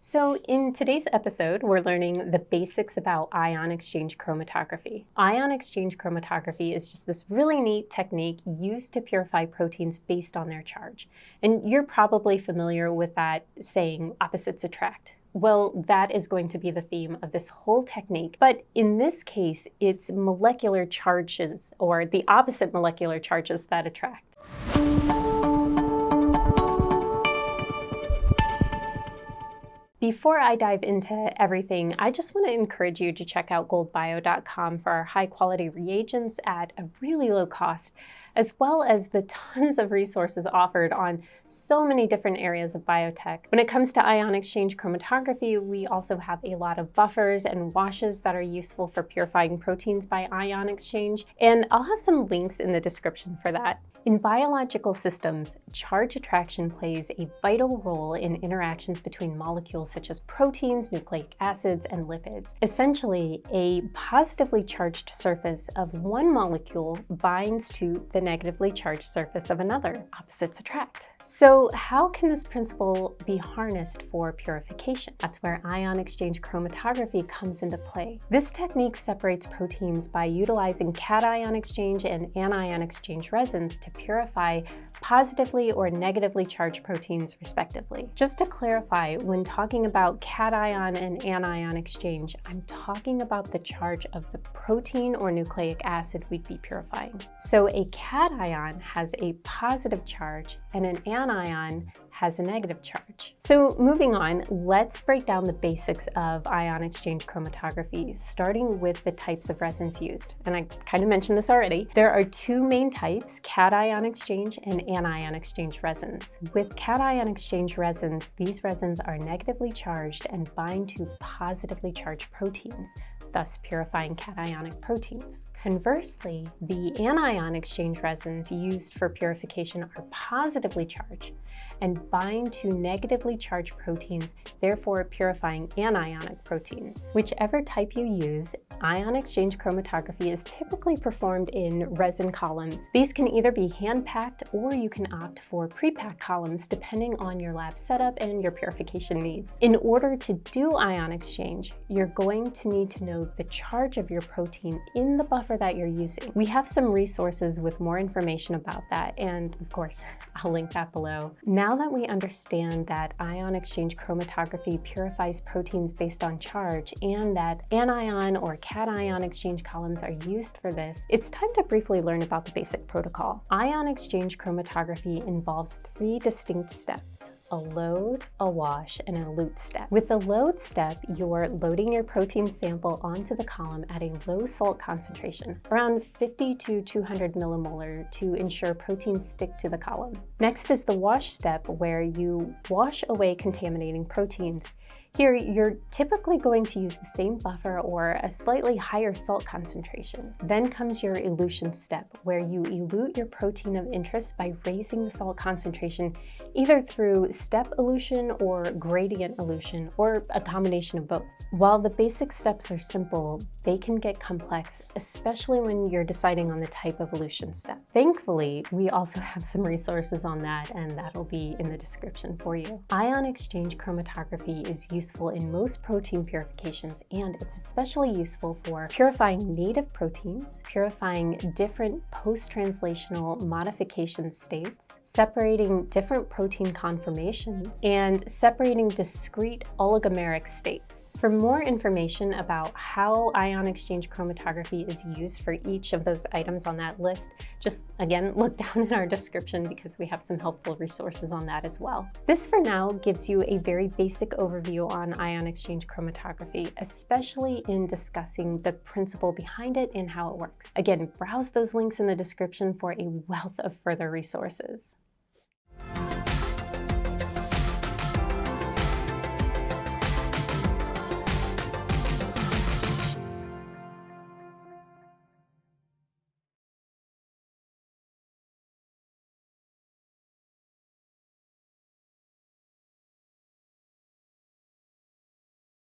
So in today's episode, we're learning the basics about ion exchange chromatography. Ion exchange chromatography is just this really neat technique used to purify proteins based on their charge. And you're probably familiar with that saying, opposites attract. Well, that is going to be the theme of this whole technique. But in this case, it's molecular charges, or the opposite molecular charges, that attract. Before I dive into everything, I just want to encourage you to check out goldbio.com for our high-quality reagents at a really low cost, as well as the tons of resources offered on so many different areas of biotech. When it comes to ion exchange chromatography, we also have a lot of buffers and washes that are useful for purifying proteins by ion exchange, and I'll have some links in the description for that. In biological systems, charge attraction plays a vital role in interactions between molecules such as proteins, nucleic acids, and lipids. Essentially, a positively charged surface of one molecule binds to the negatively charged surface of another. Opposites attract. So how can this principle be harnessed for purification? That's where ion exchange chromatography comes into play. This technique separates proteins by utilizing cation exchange and anion exchange resins to purify positively or negatively charged proteins, respectively. Just to clarify, when talking about cation and anion exchange, I'm talking about the charge of the protein or nucleic acid we'd be purifying. So a cation has a positive charge and an anion has a negative charge. So moving on, let's break down the basics of ion exchange chromatography, starting with the types of resins used. And I kind of mentioned this already. There are two main types, cation exchange and anion exchange resins. With cation exchange resins, these resins are negatively charged and bind to positively charged proteins, thus purifying cationic proteins. Conversely, the anion exchange resins used for purification are positively charged and bind to negatively charged proteins, therefore purifying anionic proteins. Whichever type you use, ion exchange chromatography is typically performed in resin columns. These can either be hand-packed or you can opt for pre-packed columns depending on your lab setup and your purification needs. In order to do ion exchange, you're going to need to know the charge of your protein in the buffer that you're using. We have some resources with more information about that, and of course, I'll link that below. Now that we understand that ion exchange chromatography purifies proteins based on charge and that anion or cation exchange columns are used for this, it's time to briefly learn about the basic protocol. Ion exchange chromatography involves three distinct steps: a load, a wash, and an elute step. With the load step, you're loading your protein sample onto the column at a low salt concentration, around 50 to 200 millimolar, to ensure proteins stick to the column. Next is the wash step, where you wash away contaminating proteins. Here, you're typically going to use the same buffer or a slightly higher salt concentration. Then comes your elution step, where you elute your protein of interest by raising the salt concentration, either through step elution or gradient elution, or a combination of both. While the basic steps are simple, they can get complex, especially when you're deciding on the type of elution step. Thankfully, we also have some resources on that, and that'll be in the description for you. Ion exchange chromatography is useful in most protein purifications, and it's especially useful for purifying native proteins, purifying different post-translational modification states, separating different protein conformations, and separating discrete oligomeric states. For more information about how ion exchange chromatography is used for each of those items on that list, just again, look down in our description because we have some helpful resources on that as well. This for now gives you a very basic overview on ion exchange chromatography, especially in discussing the principle behind it and how it works. Again, browse those links in the description for a wealth of further resources.